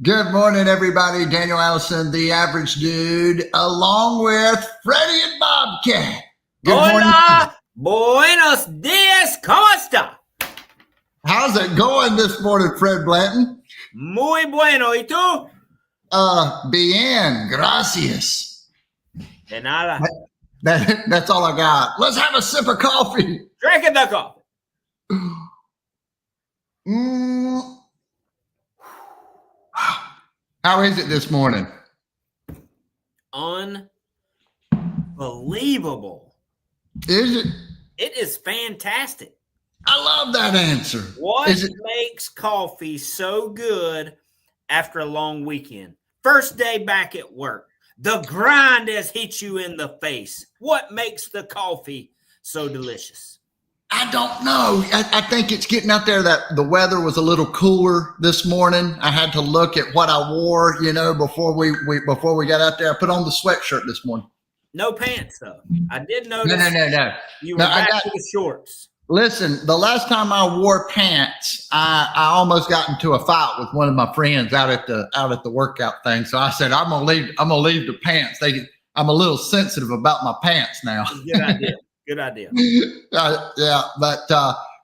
Good morning, everybody. Daniel Allison, the average dude, along with Freddie and Bobcat. Good morning. Hola, buenos dias, ¿cómo está? How's it going this morning, Fred Blanton? Muy bueno, ¿y tú? Bien, gracias. De nada. That's all I got. Let's have a sip of coffee. Drinking the coffee. How is it this morning? Unbelievable. Is it? It is fantastic. I love that answer. What makes coffee so good after a long weekend? First day back at work. The grind has hit you in the face. What makes the coffee so delicious? I don't know. I think it's getting out there that the weather was a little cooler this morning. I had to look at what I wore, before we got out there. I put on the sweatshirt this morning. No pants, though. I did notice. No. You were back to the shorts. Listen, the last time I wore pants, I almost got into a fight with one of my friends out at the workout thing. So I said, I'm gonna leave the pants. I'm a little sensitive about my pants now. Good idea. Good idea. But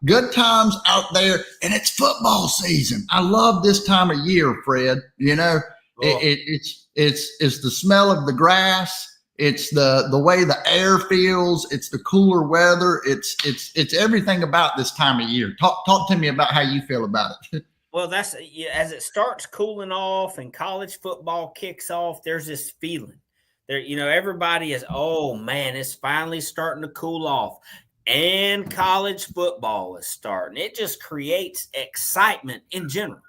good times out there, and it's football season. I love this time of year, Fred. It's the smell of the grass. It's the way the air feels. It's the cooler weather. It's everything about this time of year. Talk to me about how you feel about it. Well, that's as it starts cooling off and college football kicks off. There's this feeling. Everybody is, oh man, it's finally starting to cool off, and college football is starting. It just creates excitement in general.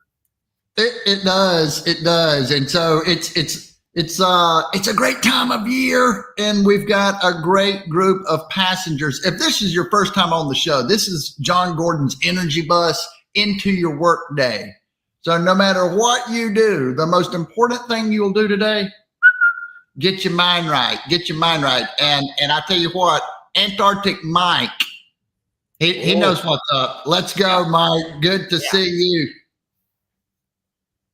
It does, and so it's a great time of year, and we've got a great group of passengers. If this is your first time on the show, this is John Gordon's Energy Bus into your work day. So no matter what you do, the most important thing you'll do today. Get your mind right. And I tell you what, Antarctic Mike, he knows what's up. Let's go, Mike. Good to see you.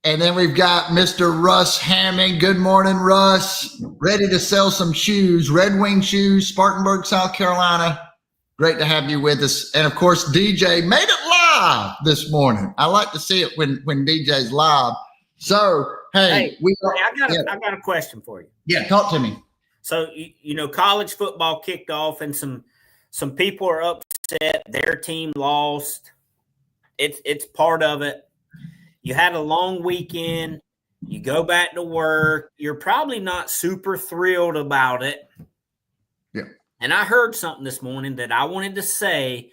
And then we've got Mr. Russ Hammond. Good morning, Russ. Ready to sell some shoes, Red Wing shoes, Spartanburg, South Carolina. Great to have you with us. And of course, DJ made it live this morning. I like to see it when DJ's live. So, I got a question for you. Yeah, talk to me. So, college football kicked off, and some people are upset. Their team lost. It's part of it. You had a long weekend. You go back to work. You're probably not super thrilled about it. Yeah. And I heard something this morning that I wanted to say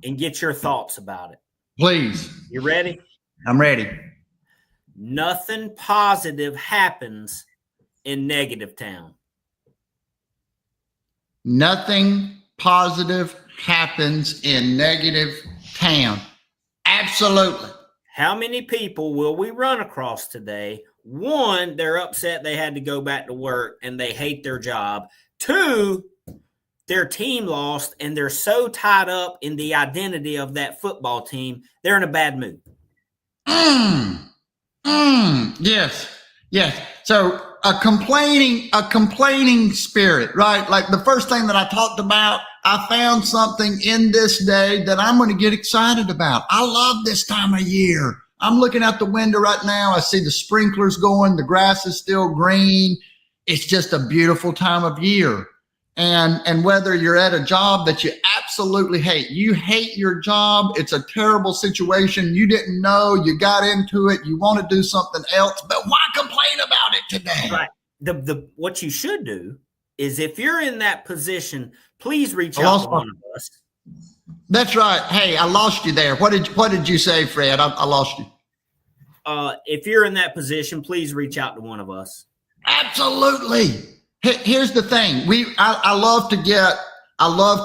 and get your thoughts about it. Please. You ready? I'm ready. Nothing positive happens in negative town. Nothing positive happens in negative town. Absolutely. How many people will we run across today? One, they're upset they had to go back to work and they hate their job. Two, their team lost and they're so tied up in the identity of that football team, they're in a bad mood. Yes. So a complaining spirit, right? Like the first thing that I talked about, I found something in this day that I'm going to get excited about. I love this time of year. I'm looking out the window right now. I see the sprinklers going. The grass is still green. It's just a beautiful time of year. And whether you're at a job that you absolutely hate, you hate your job, it's a terrible situation, you didn't know, you got into it, you want to do something else, but why complain about it today? Right. What you should do is, if you're in that position, please reach out to one of us. That's right. Hey, I lost you there. What did you say, Fred? I lost you. If you're in that position, please reach out to one of us. Absolutely. Here's the thing. I love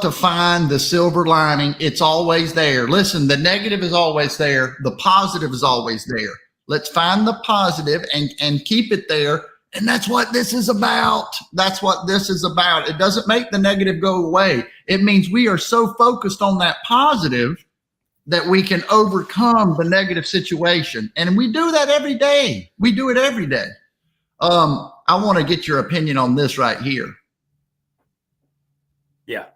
to find the silver lining. It's always there. Listen, the negative is always there. The positive is always there. Let's find the positive and keep it there. And that's what this is about. It doesn't make the negative go away. It means we are so focused on that positive that we can overcome the negative situation. And we do that every day. We do it every day. I want to get your opinion on this right here. Yeah.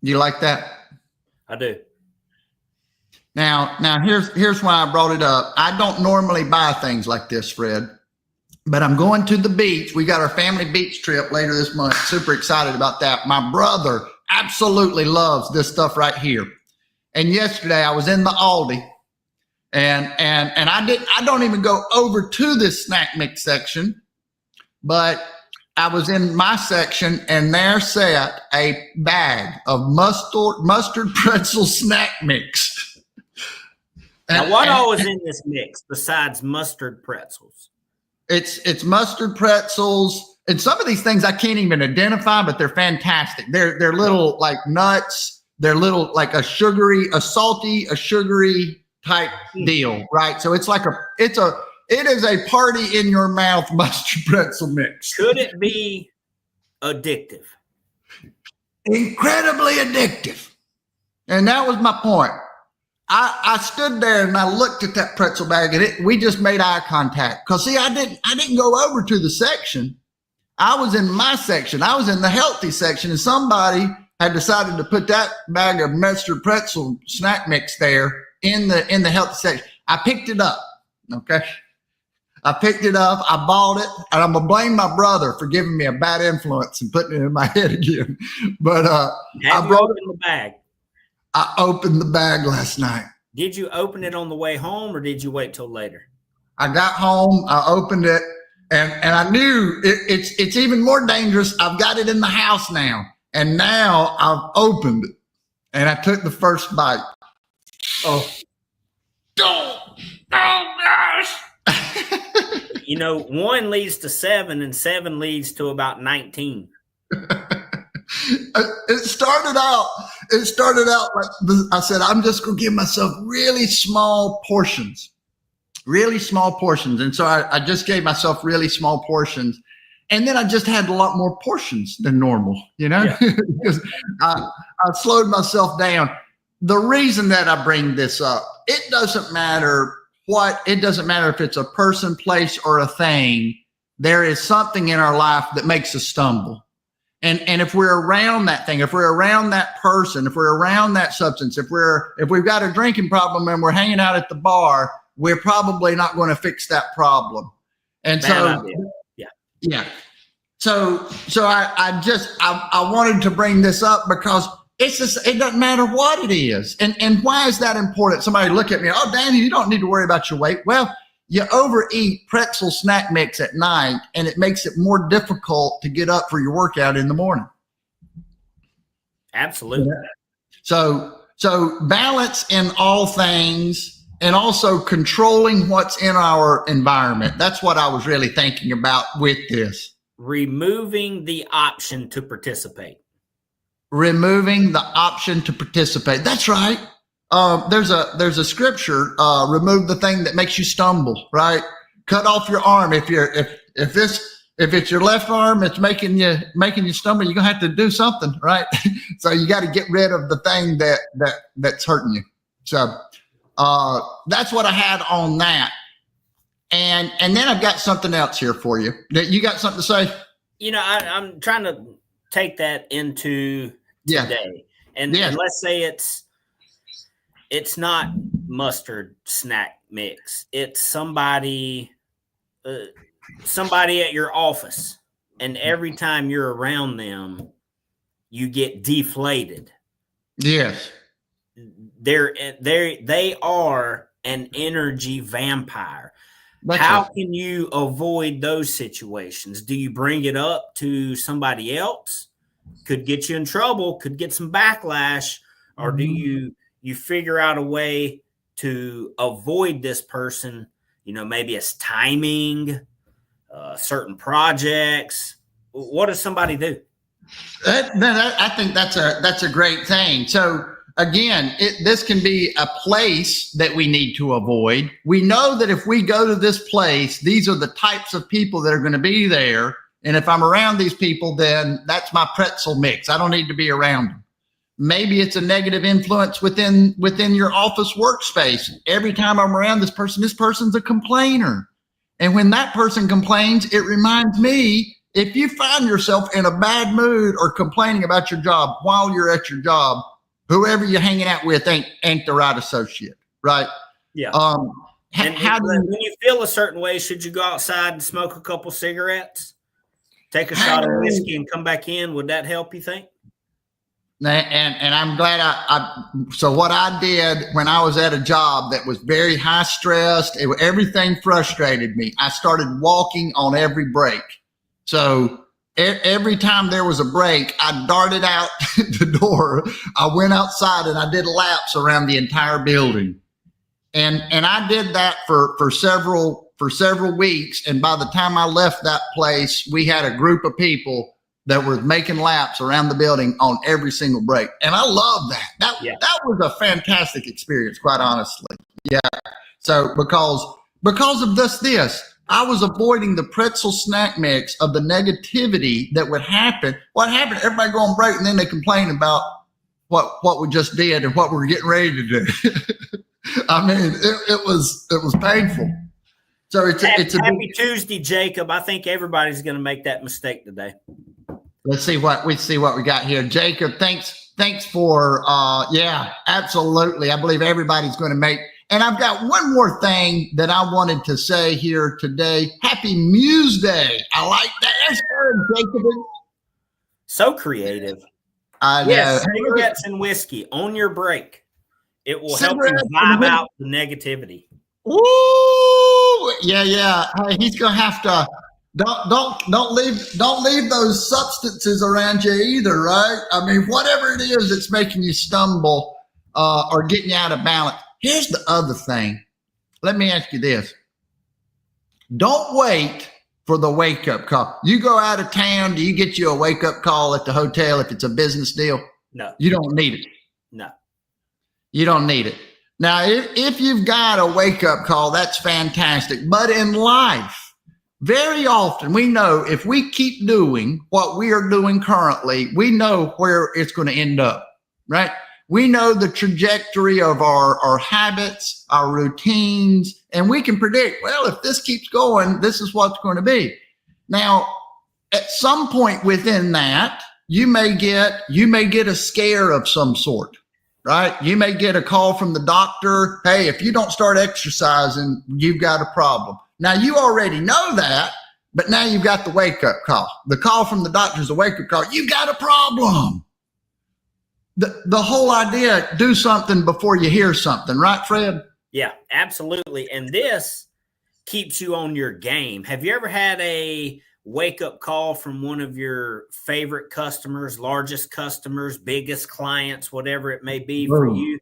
You like that? I do. Now here's why I brought it up. I don't normally buy things like this, Fred, but I'm going to the beach. We got our family beach trip later this month. Super excited about that. My brother absolutely loves this stuff right here. And yesterday I was in the Aldi and I don't even go over to this snack mix section, but I was in my section and there sat a bag of mustard pretzel snack mix. Now, what all is in this mix besides mustard pretzels? It's mustard pretzels, and some of these things I can't even identify, but they're fantastic. They're little like nuts. They're little like a salty type deal, right? So it's like it is a party in your mouth mustard pretzel mix. Could it be addictive? Incredibly addictive. And that was my point. I stood there and I looked at that pretzel bag and we just made eye contact. Cause see, I didn't go over to the section. I was in my section. I was in the healthy section, and somebody had decided to put that bag of mustard pretzel snack mix there in the healthy section. I picked it up. Okay. I picked it up. I bought it, and I'm gonna blame my brother for giving me a bad influence and putting it in my head again. But Have you opened the bag? I opened the bag last night. Did you open it on the way home, or did you wait till later? I got home, I opened it, and I knew it's even more dangerous. I've got it in the house now, and now I've opened it, and I took the first bite. Oh gosh! You know, 1 leads to 7, and 7 leads to about 19. It started out like I said, I'm just going to give myself really small portions. And so I just gave myself really small portions. And then I just had a lot more portions than normal, Yeah. because I slowed myself down. The reason that I bring this up, it doesn't matter if it's a person, place, or a thing. There is something in our life that makes us stumble. And if we're around that thing, if we're around that person, if we're around that substance, if we've got a drinking problem and we're hanging out at the bar, we're probably not going to fix that problem. And yeah. So I wanted to bring this up because it doesn't matter what it is. And why is that important? Somebody look at me, oh, Danny, you don't need to worry about your weight. Well, you overeat pretzel snack mix at night, and it makes it more difficult to get up for your workout in the morning. Absolutely. So balance in all things, and also controlling what's in our environment. That's what I was really thinking about with this. Removing the option to participate. That's right. There's a scripture, remove the thing that makes you stumble, right? Cut off your arm. If it's your left arm that's making you stumble, you're gonna have to do something, right? So you got to get rid of the thing that's hurting you. So that's what I had on that. And then I've got something else here for you. You got something to say? You know, I'm trying to take that into today. And let's say it's not mustard snack mix. It's somebody at your office, and every time you're around them, you get deflated. Yes. They are an energy vampire. That's How right. can you avoid those situations? Do you bring it up to somebody else? Could get you in trouble, could get some backlash, or do you figure out a way to avoid this person? You know, maybe it's timing, certain projects. What does somebody do? I think that's a great thing. So again, this can be a place that we need to avoid. We know that if we go to this place, these are the types of people that are going to be there. And if I'm around these people, then that's my pretzel mix. I don't need to be around them. Maybe it's a negative influence within your office workspace. Every time I'm around this person's a complainer. And when that person complains, it reminds me, if you find yourself in a bad mood or complaining about your job while you're at your job, whoever you're hanging out with ain't the right associate, right? Yeah. When you feel a certain way, should you go outside and smoke a couple cigarettes, take a shot of whiskey, and come back in? Would that help, you think? And I'm glad so what I did when I was at a job that was very high stressed, everything frustrated me. I started walking on every break. So every time there was a break, I darted out the door. I went outside and I did laps around the entire building. And I did that for several weeks. And by the time I left that place, we had a group of people that were making laps around the building on every single break. And I love that. That was a fantastic experience, quite honestly. Yeah. So because of this, I was avoiding the pretzel snack mix of the negativity that would happen. What happened? Everybody go on break and then they complain about what we just did and what we're getting ready to do. I mean, it was painful. So it's happy Tuesday, Jacob. I think everybody's going to make that mistake today. Let's see what we got here. Jacob, thanks for absolutely. I believe everybody's going to make. And I've got one more thing that I wanted to say here today. Happy Muse Day. I like that. That's good, Jacob. So creative. I know. Yes, cigarettes and whiskey on your break. It will help you vibe out the negativity. Ooh, yeah. Hey, he's gonna have to. Don't leave those substances around you either, right? I mean, whatever it is that's making you stumble or getting you out of balance. Here's the other thing. Let me ask you this. Don't wait for the wake-up call. You go out of town, do you get you a wake-up call at the hotel if it's a business deal? No. You don't need it. No. You don't need it. Now, if you've got a wake-up call, that's fantastic. But in life, very often we know if we keep doing what we are doing currently, we know where it's going to end up, right? We know the trajectory of our habits, our routines, and we can predict, well, if this keeps going, this is what's going to be. Now, at some point within that, you may get a scare of some sort, right? You may get a call from the doctor. Hey, if you don't start exercising, you've got a problem. Now, you already know that, but now you've got the wake-up call. The call from the doctor is a wake-up call. You got a problem. The whole idea, do something before you hear something, right, Fred? Yeah, absolutely. And this keeps you on your game. Have you ever had a wake-up call from one of your favorite customers, largest customers, biggest clients, whatever it may be for you?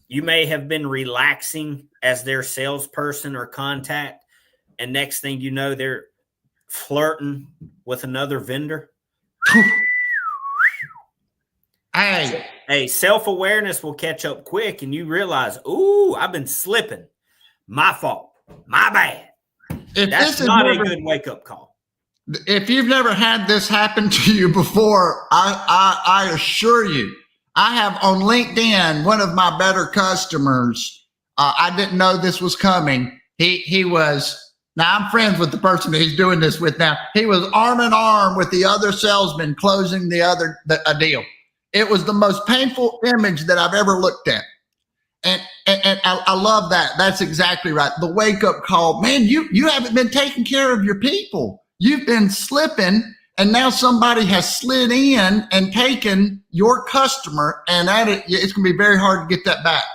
You may have been relaxing as their salesperson or contact, and next thing you know, they're flirting with another vendor. Hey, self-awareness will catch up quick, and you realize, ooh, I've been slipping. My fault. My bad. That's not a good wake-up call. If you've never had this happen to you before, I assure you, I have on LinkedIn, one of my better customers. I didn't know this was coming. He was, now I'm friends with the person that he's doing this with now. He was arm in arm with the other salesman closing a deal. It was the most painful image that I've ever looked at. And I love that. That's exactly right. The wake up call, man, you haven't been taking care of your people. You've been slipping. And now somebody has slid in and taken your customer, and it's going to be very hard to get that back.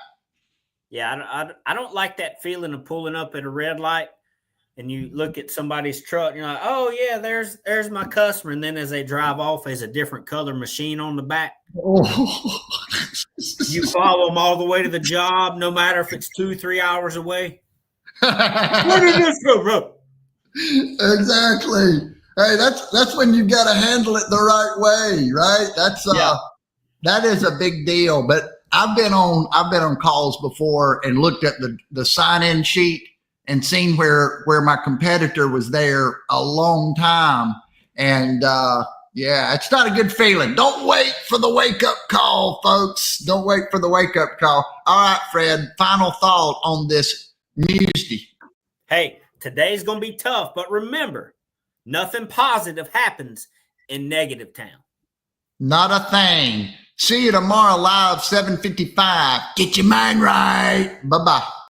Yeah, I don't like that feeling of pulling up at a red light, and you look at somebody's truck, and you're like, oh, yeah, there's my customer. And then as they drive off, there's a different color machine on the back. Oh. You follow them all the way to the job, no matter if it's 2-3 hours away. Where did this go, bro? Exactly. Hey, that's when you've got to handle it the right way, right? That is a big deal. But I've been on calls before and looked at the sign-in sheet and seen where my competitor was there a long time. And Yeah, it's not a good feeling. Don't wait for the wake up call, folks. Don't wait for the wake up call. All right, Fred, final thought on this Tuesday. Hey, today's going to be tough, but remember, nothing positive happens in negative town. Not a thing. See you tomorrow live, 7:55. Get your mind right. Bye-bye.